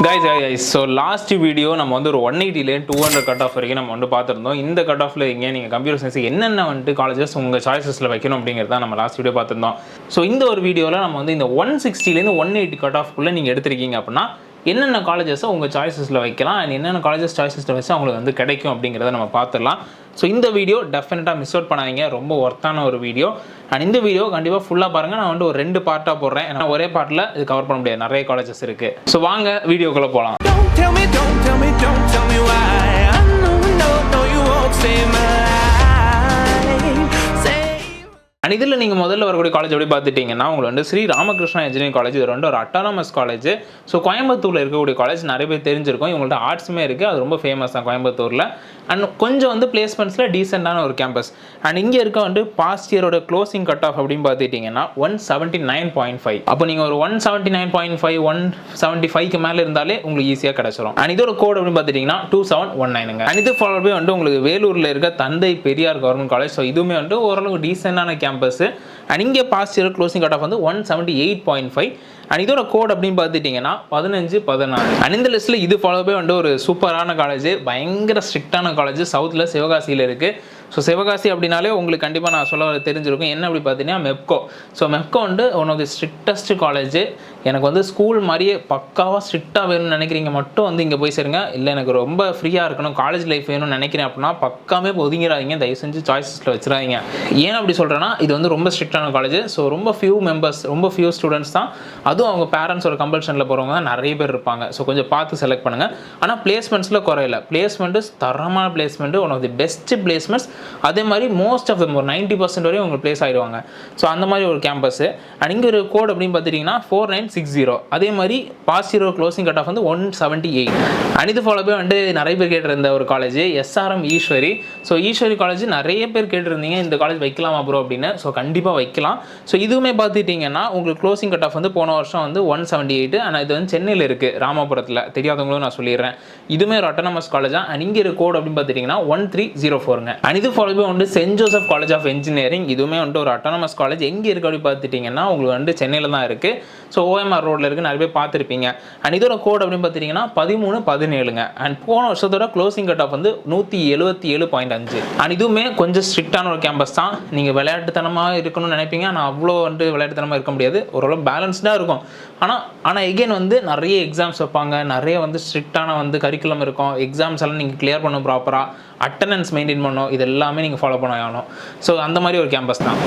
guys so last video நம்ம வந்து ஒரு 180 ல 200 கட் ஆஃப் வரைக்கும் நம்ம வந்து பார்த்திருந்தோம். இந்த கட் ஆஃப்ல நீங்க கம்ப்யூட்டர் சயின்ஸ் என்னென்ன வந்து காலேजेस உங்க சாய்ஸஸ்ல வைக்கணும் அப்படிங்கறத நம்ம லாஸ்ட் வீடியோ பார்த்திருந்தோம். சோ இந்த ஒரு வீடியோல நம்ம வந்து இந்த 160 ல இருந்து 180 கட் ஆஃப் குள்ள நீங்க எடுத்துட்டீங்க அப்படினா என்னென்ன காலேजेस உங்க சாய்ஸஸ்ல வைக்கலாம் and என்னென்ன காலேजेस சாய்ஸஸ்ல வச்சா உங்களுக்கு வந்து கிடைக்கும் அப்படிங்கறத நம்ம பார்த்திரலாம். சோ இந்த வீடியோ டெஃபினட்டா மிஸ் அவுட் பண்ணாதீங்க. ரொம்ப வர்த்தான ஒரு வீடியோ. and இந்த வீடியோ கண்டிப்பா ஃபுல்லா பாருங்க. நான் வந்து ஒரு ரெண்டு பார்ட்டா போடுறேன். ஏன்னா ஒரே பார்ட்ல இது கவர் பண்ண முடியாது. நிறைய காலேजेस இருக்கு. சோ வாங்க வீடியோக்குள்ள போலாம். Don't tell me why. I know you won't save my life. and இதில நீங்க முதல்ல வரக்கூடிய காலேஜ் எப்படி பார்த்துட்டீங்கன்னா உங்களுக்கு வந்து ஸ்ரீ ராமகிருஷ்ணா இன்ஜினியரிங் காலேஜ். இது ரெண்டு ஒரு அட்டானமஸ் காலேஜ். ஸோ கோயம்புத்தூர்ல இருக்கக்கூடிய காலேஜ் நிறைய பேர் தெரிஞ்சிருக்கும். இவங்கள்ட்ட ஆர்ட்ஸுமே இருக்கு. அது ரொம்ப ஃபேமஸ் தான் கோயம்புத்தூர்ல. அண்ட் கொஞ்சம் வந்து பிளேஸ்மெண்ட்ஸ்ல டீசென்டான ஒரு கேம்பஸ். அண்ட் இங்க இருக்க வந்து பாஸ்ட் இயரோட க்ளோசிங் கட் ஆஃப் அப்படின்னு பார்த்துட்டீங்கன்னா 179.5. அப்போ நீங்க ஒரு 179.5 175க்கு மேல இருந்தாலே உங்களுக்கு ஈஸியா கிடைச்சிரும். அண்ட் இதோட கோட் அப்படின்னு பார்த்துட்டீங்கன்னா 2719ங்க. அண்ட் இது ஃபாலோ பை வந்து உங்களுக்கு வேலூர்ல இருக்க தந்தை பெரியார் கவர்மெண்ட் காலேஜ். ஸோ இதுவுமே வந்து ஓரளவு டீசென்டான கேம்பஸ். அண்ட் இங்கே past year closing cut off வந்து 178.5. அண்ட் இதோட கோட் அப்படின்னு பார்த்துட்டிங்கன்னா 15-16. அண்ட் இந்த லிஸ்ட்டில் இது ஃபாலோ பை வந்து ஒரு சூப்பரான காலேஜ், பயங்கர ஸ்ட்ரிக்டான காலேஜ். சவுத்தில் சிவகாசியில் இருக்குது. ஸோ சிவகாசி அப்படின்னாலே உங்களுக்கு கண்டிப்பாக நான் சொல்ல தெரிஞ்சிருக்கும். என்ன அப்படி பார்த்தீங்கன்னா மெப்கோ. ஸோ மெப்கோ வந்து one of the strictest college. எனக்கு வந்து ஸ்கூல் மாதிரியே பக்காவாக ஸ்ட்ரிக்டாக வேணும்னு நினைக்கிறீங்க மட்டும் வந்து இங்கே போய் சேருங்க. இல்லை எனக்கு ரொம்ப ஃப்ரீயாக இருக்கணும், காலேஜ் லைஃப் வேணும்னு நினைக்கிறேன் அப்படின்னா பக்காமே ஒதுங்கிறாதீங்க. தயவு செஞ்சு சாய்ஸஸில் வச்சுறாதீங்க. ஏன் அப்படி சொல்கிறேன்னா இது வந்து ரொம்ப ஸ்ட்ரிக்டான காலேஜ். ஸோ ரொம்ப ஃபியூ மெம்பர்ஸ், ரொம்ப ஃபியூ ஸ்டூடெண்ட்ஸ் தான், அதுவும் அவங்க பேரண்ட்ஸோட கம்பல்ஷனில் போகிறவங்க தான் நிறைய பேர் இருப்பாங்க. ஸோ கொஞ்சம் பார்த்து செலக்ட் பண்ணுங்கள். ஆனால் பிளேஸ்மெண்ட்ஸில் குறையில. பிளேஸ்மெண்ட்டு தரமான placement, one of the best placements. அதே மாதிரி மோஸ்ட் ஆஃப் தம் ஒரு 90% வரையும் உங்களுக்கு பிளேஸ் ஆகிடுவாங்க. ஸோ அந்த மாதிரி ஒரு கேம்பஸ். அண்ட் இங்கே ஒரு கோட் அப்படின்னு பார்த்துட்டிங்கன்னா 4960. அதே மாதிரி past year closing cut off வந்து 178. அண்ட் இது ஃபாலோ பை வந்து நிறைய பேர் கேட்டிருந்த ஒரு college SRM Eswari. So Eswari college நிறைய பேர் கேட்டிருந்தீங்க இந்த காலேஜ் வைக்கலாமா ப்ரோ அப்படின்னு. ஸோ கண்டிப்பாக வைக்கலாம். ஸோ இதுவுமே பார்த்துட்டிங்கன்னா உங்களுக்கு க்ளோசிங் கட் ஆஃப் வந்து போன வருஷம் வந்து 178. ஆனால் இது வந்து சென்னையில் இருக்குது, ராமபுரத்தில். தெரியாதவங்களும் நான் சொல்லிடுறேன். இதுவுமே ஒரு அட்டானமஸ் காலேஜ் தான். அண்ட் இங்கே கோட் அப்படின்னு பார்த்துட்டிங்கன்னா 1304ங்க. அண்ட் இது ஃபாலோ பை வந்து saint Joseph college of engineering. இதுவுமே வந்து ஒரு அட்டானமஸ் காலேஜ். எங்கே இருக்குது அப்படி பார்த்துட்டிங்கன்னா உங்களுக்கு வந்து சென்னையில் தான் இருக்குது. ஸோ OMR ரோட்டில் இருக்குது, நிறைய பேர் பார்த்துருப்பீங்க. அண்ட் இதோட கோட் அப்படின்னு பார்த்துட்டிங்கன்னா 1317ங்க. அண்ட் போன வருஷத்தோட க்ளோசிங் கட் ஆஃப் வந்து 177.5. அண்ட் இதுவுமே கொஞ்சம் ஸ்ட்ரிக்டான ஒரு கேம்பஸ் தான். நீங்கள் விளையாட்டுத்தனமாக இருக்கணும்னு நினைப்பீங்க. ஆனால் அவ்வளோ வந்து விளையாட்டுத்தனமாக இருக்க முடியாது. ஓரளவு பேலன்ஸ்டாக இருக்கும். ஆனால் எகெயின் வந்து நிறைய எக்ஸாம்ஸ் வைப்பாங்க. நிறைய வந்து ஸ்ட்ரிக்டான வந்து கரிக்குலம் இருக்கும். எக்ஸாம்ஸ் எல்லாம் நீங்கள் கிளியர் பண்ணணும், ப்ராப்பராக அட்டண்டன்ஸ் மெயின்டைன் பண்ணணும். இது எல்லாமே நீங்கள் ஃபாலோ பண்ண ஆகணும். ஸோ அந்த மாதிரி ஒரு கேம்பஸ் தான்.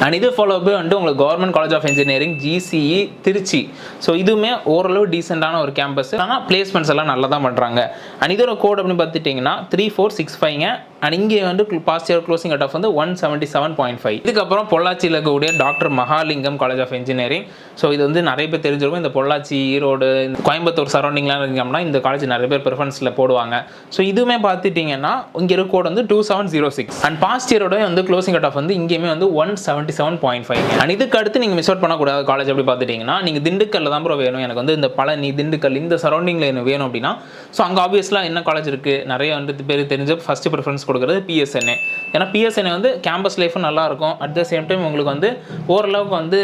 அண்ட் இது ஃபாலோ பை வந்து உங்களுக்கு government college of engineering GCE Trichy. So இதுவுமே ஓரளவு டீசெண்டான ஒரு கேம்பஸ். ஆனால் பிளேஸ்மெண்ட்ஸ் எல்லாம் நல்லா தான் பண்ணுறாங்க. அண்ட் இதோட கோட் அப்படின்னு பார்த்துட்டிங்கன்னா 3465ங்க. அண்ட் இங்கே வந்து past year closing cut off வந்து 177.5. இதுக்கப்புறம் பொள்ளாச்சியில் இருக்கக்கூடிய doctor Mahalingam college of engineering. So இது வந்து நிறைய பேர் தெரிஞ்சிருக்கும். இந்த பொள்ளாச்சி, ஈரோடு, கோயம்புத்தூர் சரௌண்டிங்லாம் இருக்கோம்னா இந்த காலேஜ் நிறைய பேர் ப்ரிஃபரன்ஸில் போடுவாங்க. ஸோ இதுவுமே பார்த்துட்டிங்கன்னா இங்கே இருக்க கோட் வந்து 2706. அண்ட் பாஸ்ட் இயரோட வந்து க்ளோசிங் கட் ஆஃப் வந்து இங்கேயுமே வந்து 177.5. அண்ட் இதுக்கு அடுத்து நீங்கள் மிஸ் அவுட் பண்ணக்கூடாத காலேஜ் எப்படி பார்த்துட்டிங்கன்னா நீங்கள் திண்டுக்கல்ல தான் ப்ரோ வேணும், எனக்கு வந்து இந்த பழனி, திண்டுக்கல் இந்த சரௌண்டிங்கில் எனக்கு வேணும் அப்படின்னா ஸோ அங்கே ஆப்வியஸ்லாக என்ன காலேஜ் இருக்குது, நிறைய வந்து பேர் தெரிஞ்ச ஃபஸ்ட்டு ப்ரிஃபரன்ஸ் கொடுக்குறது PSNA. ஏன்னா PSNA வந்து கேம்பஸ் லைஃபும் நல்லாயிருக்கும். அட் த சேம் டைம் உங்களுக்கு வந்து ஓரளவுக்கு வந்து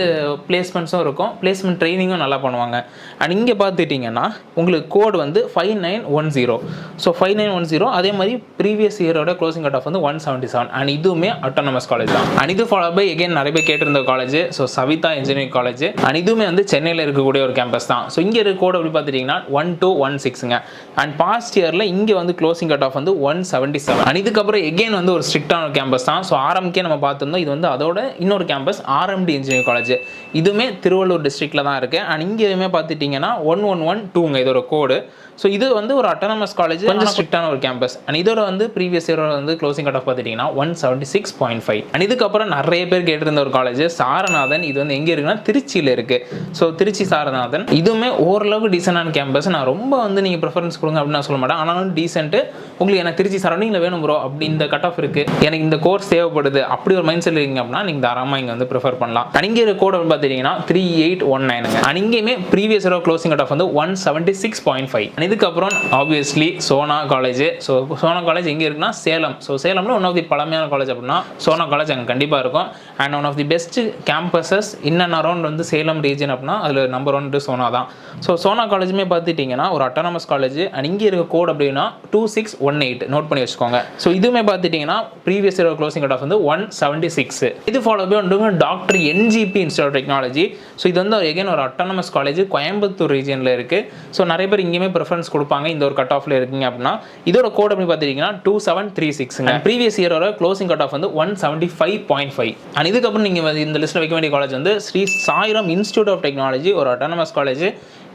பிளேஸ்மெண்ட்ஸும் இருக்கும், பிளேஸ்மெண்ட் ட்ரைனிங்கும் நல்லா பண்ணுவாங்க. அண்ட் இங்கே பார்த்துட்டிங்கன்னா உங்களுக்கு கோட் வந்து 5910. ஸோ 5910. அதே மாதிரி ப்ரீவியஸ் இயரோட க்ளோசிங் கட் ஆஃப் வந்து 177. அண்ட் இதுவுமே அட்டானமஸ் காலேஜ் தான். அண்ட் இது ஃபாலோ பை எகெயின் நிறைய பேர் கேட்டிருந்த college. So Saveetha engineering college. And இதுவுமே வந்து சென்னையில் இருக்கக்கூடிய ஒரு கேம்பஸ் தான். ஸோ இங்கே இருக்க கோட் அப்படி பார்த்துட்டிங்கன்னா 1216ங்க. அண்ட் பாஸ்ட் இயரில் இங்கே வந்து க்ளோசிங் கட் ஆஃப் வந்து 177. அண்ட் இதுக்கப்புறம் எகெயின் வந்து ஒரு ஸ்ட்ரிக்டான ஒரு கேம்பஸ் தான். ஸோ RMK நம்ம பார்த்துருந்தோம். இது வந்து அதோட இன்னொரு கேம்பஸ் RMD இன்ஜினியரிங் காலேஜ். இதுவுமே திருவள்ளூர் டிஸ்ட்ரிக்டில் தான் இருக்குது. அண்ட் இங்கேயுமே பார்த்துட்டிங்கன்னா 1112ங்க இதோட கோடு. ஸோ இது வந்து ஒரு அட்டானமஸ் காலேஜ், கொஞ்சம் ஸ்ட்ரிக்டான ஒரு கேம்பஸ். அண்ட் இதோட வந்து ப்ரீவியஸ் இயரோட வந்து க்ளோசிங் கட் ஆஃப் பார்த்துட்டிங்கன்னா 176.5. அண்ட் இதுக்கப்புறம் நிறைய பேர் கேட்டிருந்த ஒரு காலேஜ் சாரநாதன். இது வந்து எங்கே இருக்குன்னா திருச்சியில் இருக்குது. ஸோ திருச்சி சாரநாதன் இதுவுமே ஓரளவுக்கு டீசெண்டான கேம்பஸ். நான் ரொம்ப வந்து நீங்கள் ப்ரிஃபரன்ஸ் கொடுங்க அப்படின்னு நான் சொல்ல மாட்டேன். ஆனாலும் டீசென்ட்டு உங்களுக்கு எனக்கு திருச்சி சரௌண்டிங்கில் வேணும் ப்ரோ அப்படி இந்த கட் ஆஃப் இருக்குது, எனக்கு இந்த கோர்ஸ் தேவைப்படுது, அப்படி ஒரு மைண்ட் செட் இருக்கீங்க அப்படின்னா நீங்கள் தாராளமாக இங்கே வந்து ப்ரிஃபர் பண்ணலாம். அண்ட் இங்கே இருக்க கோட் பார்த்தீங்கன்னா 3819. அண்ட் இங்கேயுமே previous year closing cut off வந்து 176.5. அண்ட் இதுக்கப்புறம் obviously Sona college. So Sona college எங்கே இருக்குன்னா சேலம். ஸோ சேலமில் ஒன் ஆஃப் தி பழமையான காலேஜ் அப்படின்னா சோனா காலேஜ் அங்கே கண்டிப்பாக இருக்கும். And one of the best campuses in and around வந்து சேலம் ரீஜன் அப்படின்னா அதில் நம்பர் 1 சோனா தான். ஸோ சோனா காலேஜுமே பார்த்துட்டிங்கன்னா ஒரு அட்டானமஸ் காலேஜ். அண்ட் இங்கே இருக்க கோட் அப்படின்னா 2618 நோட் பண்ணி வச்சுக்கோங்க. ஸோ இதுவுமே பார்த்துட்டிங்கன்னா previous year closing cut off வந்து 176. இது ஃபாலோ பை வந்து doctor NGP institute of technology. So இது வந்து எகைன் ஒரு அட்டானமஸ் காலேஜ் கோயம்புத்தூர் ரீஜனில் இருக்குது. ஸோ நிறைய பேர் இங்கேயுமே ப்ரிஃபரன்ஸ் கொடுப்பாங்க இந்த ஒரு கட் ஆஃபில் இருக்கீங்க அப்படின்னா. இதோட கோட் அப்படி பார்த்துட்டிங்கன்னா 2736. ப்ரீவியஸ் இயரோட க்ளோசிங் கட் ஆஃப் வந்து 175.5. அண்ட் இதுக்கப்புறம் நீங்கள் இந்த லிஸ்ட்டில் வைக்க வேண்டிய காலேஜ் வந்து Sri Sairam institute of technology, ஒரு அட்டானமஸ் காலேஜ்.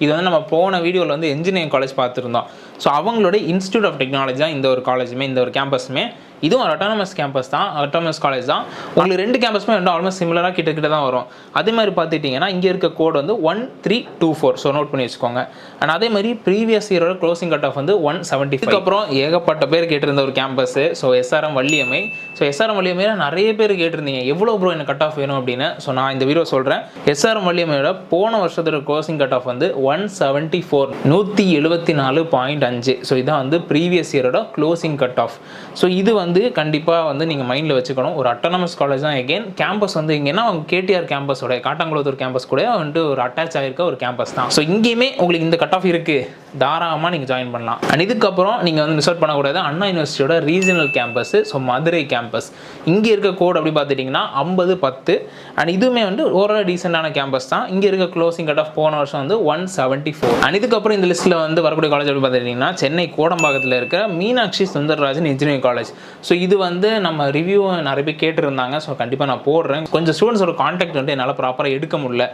இது வந்து நம்ம போன வீடியோவில் வந்து என்ஜினியரிங் காலேஜ் பார்த்துருந்தோம். ஸோ அவங்களோட இன்ஸ்டியூட் ஆஃப் டெக்னாலஜி தான் இந்த ஒரு காலேஜுமே, இந்த ஒரு கேம்பஸுமே. இதுவும் ஒரு அட்டானமஸ் கேம்பஸ் தான், அட்டானமஸ் காலேஜ் தான். உங்களுக்கு 2 கேம்பஸுமே வந்து ஆல்மோஸ்ட் சிமிலராக கிட்ட தான் வரும். அதே மாதிரி பார்த்துட்டிங்கன்னா இங்கே இருக்க கோட் வந்து 1324. ஸோ நோட் பண்ணி வச்சுக்கோங்க. அண்ட் அதே மாதிரி ப்ரீவியஸ் இயரோட க்ளோசிங் கட் ஆஃப் வந்து 175. அப்புறம் ஏகப்பட்ட பேர் கேட்டிருந்த ஒரு campus. So SRM Valliammai. So SRM வள்ளியம்மையில நிறைய பேர் கேட்டிருந்தீங்க எவ்வளோ ப்ரோ எனக்கு கட் ஆஃப் வேணும் அப்படின்னு. ஸோ நான் இந்த வீடியோ சொல்கிறேன். SRM வள்ளியம்மையோட போன வருஷத்தோட க்ளோசிங் கட் ஆஃப் வந்து 174, 174.5. ஸோ இதான் வந்து ப்ரீவியஸ் இயரோட க்ளோசிங் கட் ஆஃப். ஸோ இது வந்து கண்டிப்பாக வந்து நீங்கள் மைண்டில் வச்சுக்கணும். ஒரு அட்டானமஸ் காலேஜ் தான். எகெயின் கேம்பஸ் வந்து இங்கேனா அவங்க KTR கேம்பஸோட காட்டாங்குளத்தூர் கேம்பஸ் கூட வந்துட்டு ஒரு அட்டாச் ஆகிருக்க ஒரு கேம்பஸ் தான். ஸோ இங்கேயுமே உங்களுக்கு இந்த கட் ஆஃப் இருக்குது, தாராளமாக நீங்கள் ஜாயின் பண்ணலாம். அண்ட் இதுக்கப்புறம் நீங்கள் வந்து மிஸ் அவுட் பண்ணக்கூடாது அண்ணா யூனிவர்சிட்டியோட regional campus. So Madurai campus. இங்கே இருக்க கோட் அப்படி பார்த்துட்டிங்கன்னா 5010. அண்ட் இதுவுமே வந்து ஓரளவு டீசெண்டான கேம்பஸ் தான். இங்கே இருக்க க்ளோசிங் கட் ஆஃப் போன வருஷம் வந்து 174. அண்ட் இதுக்கப்புறம் இந்த லிஸ்ட்டில் வந்து வரக்கூடிய காலேஜ் அப்படி பார்த்துட்டிங்கன்னா சென்னை கோடம்பாக்கத்தில் இருக்கிற Meenakshi Sundararajan engineering college. So இது வந்து நம்ம ரிவ்யூ நிறைய பேர் கேட்டிருந்தாங்க. ஸோ கண்டிப்பாக நான் போடுறேன். கொஞ்சம் ஸ்டூடெண்ட்ஸோட கான்டாக்ட் வந்து என்னால் ப்ராப்பராக எடுக்க முடியல.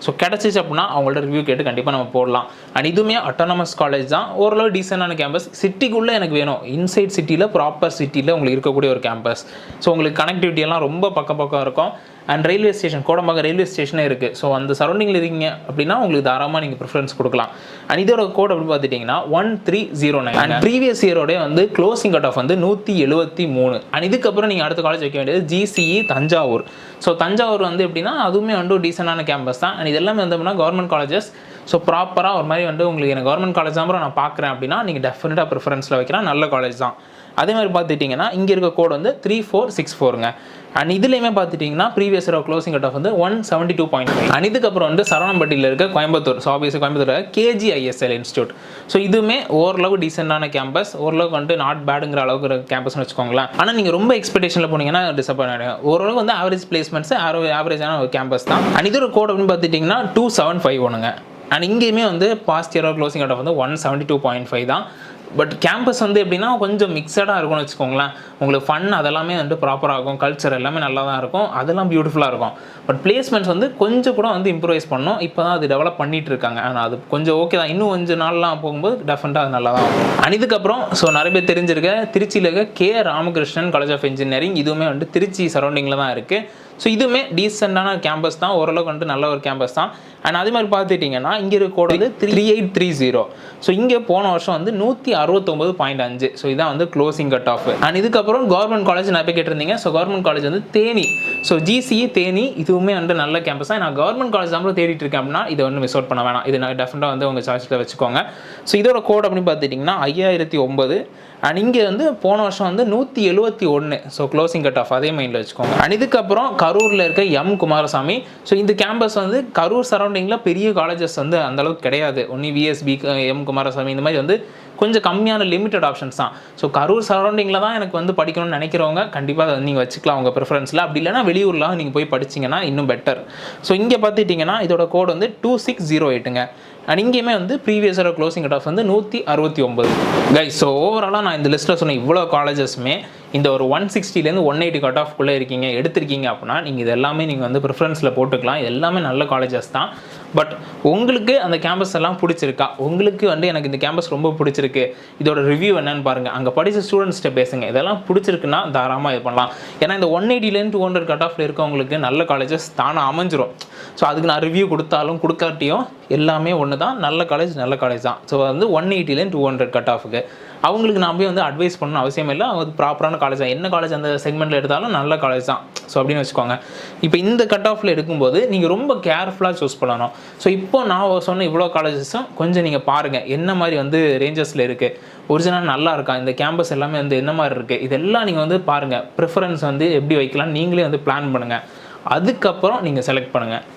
ஸோ கிடச்சிச்சு அப்படின்னா அவங்கள்ட்ட ரிவ்யூ கேட்டு கண்டிப்பாக நம்ம போடலாம். அண்ட் இதுவுமே அட்டானமஸ் காலேஜ் தான், ஓரளவு டீசெண்டான கேம்பஸ். சிட்டிக்குள்ளே எனக்கு வேணும், இன்சைட் சிட்டியில் ப்ராப்பர் சிட்டியில் உங்களுக்கு இருக்கக்கூடிய ஒரு கேம்பஸ். ஸோ உங்களுக்கு கனெக்டிவிட்டி எல்லாம் ரொம்ப பக்கம் இருக்கும். And railway station, Kodambakkam railway ஸ்டேஷனே இருக்குது. ஸோ அந்த சரௌண்டிங்கில் இருக்கீங்க அப்படின்னா உங்களுக்கு தாராளமாக நீங்கள் ப்ரிஃபரன்ஸ் கொடுக்கலாம். அண்ட் இதோட கோட் அப்படி பார்த்துட்டிங்கன்னா 1309. அண்ட் ப்ரீவியஸ் இயரோட வந்து க்ளோசிங் கட் ஆஃப் வந்து 173. அண்ட் இதுக்கப்புறம் நீங்கள் அடுத்த காலேஜ் வைக்க வேண்டியது GCE தஞ்சாவூர். ஸோ தஞ்சாவூர் வந்து எப்படின்னா அதுவுமே வந்து ஒரு டீசெண்டான கேம்பஸ் தான். அண்ட் இதெல்லாமே வந்து அப்படின்னா கவர்மெண்ட் காலேஜஸ். ஸோ ப்ராப்பராக ஒரு மாதிரி வந்து உங்களுக்கு எனக்கு கவர்மெண்ட் காலேஜ் தான் நான் பார்க்குறேன் அப்படின்னா நீங்கள் டெஃபினட்டாக ப்ரிஃபரன்ஸில் வைக்கலாம், நல்ல காலேஜ் தான். அதே மாதிரி பார்த்துட்டிங்கன்னா இங்கே இருக்க கோட் வந்து 3464. அண்ட் இதுலேயுமே பார்த்துட்டிங்கன்னா previous year closing cut off வந்து 172.5. அண்ட் இதுக்கப்புறம் வந்து சரவணம்பட்டியில் இருக்க கோயம்புத்தூர். ஸோ ஆப்வியஸாக கோயம்புத்தூர் KGISL இன்ஸ்டியூட். ஸோ இதுவுமே ஓரளவு டீசெண்டான கேம்பஸ், ஓரளவுக்கு வந்து நாட் பேடுங்கிற அளவுக்கு கேம்பஸ்னு வச்சுக்கோங்களேன். ஆனால் நீங்கள் ரொம்ப எக்ஸ்பெக்டேஷனில் போனீங்கன்னா டிசப்பாயிண்ட் ஆகிடும். ஓரளவு வந்து ஆவரேஜ் பிளேஸ்மெண்ட்ஸ், ஆவரேஜான ஒரு கேம்பஸ் தான். அண்ட் இதோட கோட் அப்படின்னு பார்த்துட்டிங்கன்னா 2751. அண்ட் இங்கேயுமே வந்து past year closing cut off வந்து 172.5 தான். பட் கேம்பஸ் வந்து எப்படின்னா கொஞ்சம் மிக்சடாக இருக்கும்னு வச்சுக்கோங்களேன். உங்களுக்கு ஃபன் அதெல்லாமே வந்து ப்ராப்பராக இருக்கும், கல்ச்சர் எல்லாமே நல்லா தான் இருக்கும், அதெல்லாம் பியூட்டிஃபுல்லாக இருக்கும். பட் பிளேஸ்மெண்ட்ஸ் வந்து கொஞ்சம் கூட வந்து இம்ப்ரூவைஸ் பண்ணணும். இப்போ தான் அது டெவலப் பண்ணிட்டு இருக்காங்க. ஆனால் அது கொஞ்சம் ஓகே தான், இன்னும் கொஞ்சம் நாள்லாம் போகும்போது டெஃபினட்டாக அது நல்லா தான் இருக்கும். அண்ட் இதுக்கப்புறம் ஸோ நிறைய பேர் தெரிஞ்சிருக்க திருச்சியில் இருக்க K Ramakrishnan college of engineering. இதுவுமே வந்து திருச்சி சரௌண்டிங்கில் தான் இருக்குது. ஸோ இதுவுமே டீசெண்டான கேம்பஸ் தான், ஓரளவுக்கு வந்துட்டு நல்ல ஒரு கேம்பஸ் தான். அண்ட் அதே மாதிரி பார்த்துட்டிங்கன்னா இங்கே இருக்க கோட் வந்து 3830. ஸோ இங்கே போன வருஷம் வந்து 169.5. ஸோ இதான் வந்து க்ளோசிங் கட் ஆஃப். அண்ட் இதுக்கப்புறம் கவர்மெண்ட் காலேஜ் நிறைய பேர் கேட்டிருந்தீங்க. ஸோ கவர்மெண்ட் காலேஜ் வந்து தேனி. ஸோ GCE தேனி இதுவுமே வந்து நல்ல கேம்பஸ் தான். நான் கவர்மெண்ட் காலேஜ் தான் தேடிட்டு இருக்கேன் அப்படின்னா இதை வந்து மிஸ் அவுட் பண்ண வேணாம். இது நான் டெஃபினட்டாக வந்து உங்கள் சாய்ஸில் வச்சுக்கோங்க. ஸோ இதோட கோட் அப்படின்னு பார்த்துட்டிங்கன்னா 5009. அண்ட் இங்கே வந்து போன வருஷம் வந்து 171. ஸோ க்ளோசிங் கட் ஆஃப் அதே மைண்டில் வச்சுக்கோங்க. அண்ட் இதுக்கப்புறம் கரூரில் இருக்க M குமாரசாமி. ஸோ இந்த கேம்பஸ் வந்து கரூர் சரௌண்டிங்கில் பெரிய காலேஜஸ் வந்து அந்தளவுக்கு கிடையாது. ஒன்லி VSB, M குமாரசாமி இந்த மாதிரி வந்து கொஞ்சம் கம்மியான லிமிட்டட் ஆப்ஷன்ஸ் தான். ஸோ கரூர் சரௌண்டிங்கில் தான் எனக்கு வந்து படிக்கணும்னு நினைக்கிறவங்க கண்டிப்பாக நீங்கள் வச்சுக்கலாம் உங்கள் ப்ரிஃபரன்ஸில். அப்படி இல்லைனா வெளியூரில் நீங்கள் போய் படிச்சிங்கன்னா இன்னும் பெட்டர். ஸோ இங்கே பார்த்துட்டிங்கன்னா இதோட கோட் வந்து 2608. அண்ட் இங்கேயுமே வந்து previous year closing cut off வந்து 169. கைஸ் ஸோ ஓவராலாக நான் இந்த லிஸ்ட்டில் சொன்ன இவ்வளோ காலேஜஸ்மே இந்த ஒரு 160லேருந்து 180 கட் ஆஃப்குள்ளே இருக்கீங்க எடுத்திருக்கீங்க அப்படின்னா நீங்கள் இது எல்லாமே நீங்கள் வந்து ப்ரிஃபரன்ஸில் போட்டுக்கலாம். எல்லாமே நல்ல காலேஜஸ் தான். பட் உங்களுக்கு அந்த கேம்பஸ் எல்லாம் பிடிச்சிருக்கா, உங்களுக்கு வந்து எனக்கு இந்த கேம்பஸ் ரொம்ப பிடிச்சிருக்கு, இதோட ரிவ்யூ என்னன்னு பாருங்கள், அங்கே படித்த ஸ்டூடெண்ட்ஸ்கிட்ட பேசுங்க. இதெல்லாம் பிடிச்சிருக்குன்னா தாராளமாக இது பண்ணலாம். ஏன்னா இந்த 180லேருந்து 200 கட் ஆஃபில் இருக்கவங்களுக்கு நல்ல காலேஜஸ் தானே அமைஞ்சிரும். ஸோ அதுக்கு நான் ரிவ்யூ கொடுத்தாலும் கொடுக்காட்டியும் எல்லாமே ஒன்று தான், நல்ல காலேஜ் தான். ஸோ வந்து 180லேருந்து 200 கட் ஆஃபுக்கு. அவங்களுக்கு நான் போய் வந்து அட்வைஸ் பண்ணணும் அவசியம் இல்லை. அவங்க ப்ராப்பரான காலேஜ் தான், என்ன காலேஜ் அந்த செக்மெண்ட்டில் எடுத்தாலும் நல்ல காலேஜ் தான். ஸோ அப்படின்னு வச்சுக்கோங்க. இப்போ இந்த கட் ஆஃபில் எடுக்கும்போது நீங்கள் ரொம்ப கேர்ஃபுல்லாக சூஸ் பண்ணணும். ஸோ இப்போ நான் சொன்ன இவ்வளோ காலேஜஸும் கொஞ்சம் நீங்கள் பாருங்கள் என்ன மாதிரி வந்து ரேஞ்சஸில் இருக்குது, ஒரிஜினல் நல்லா இருக்கா, இந்த கேம்பஸ் எல்லாமே வந்து என்ன மாதிரி இருக்குது, இதெல்லாம் நீங்கள் வந்து பாருங்கள். ப்ரிஃபரன்ஸ் வந்து எப்படி வைக்கலாம் நீங்களே வந்து பிளான் பண்ணுங்கள். அதுக்கப்புறம் நீங்கள் செலக்ட் பண்ணுங்கள்.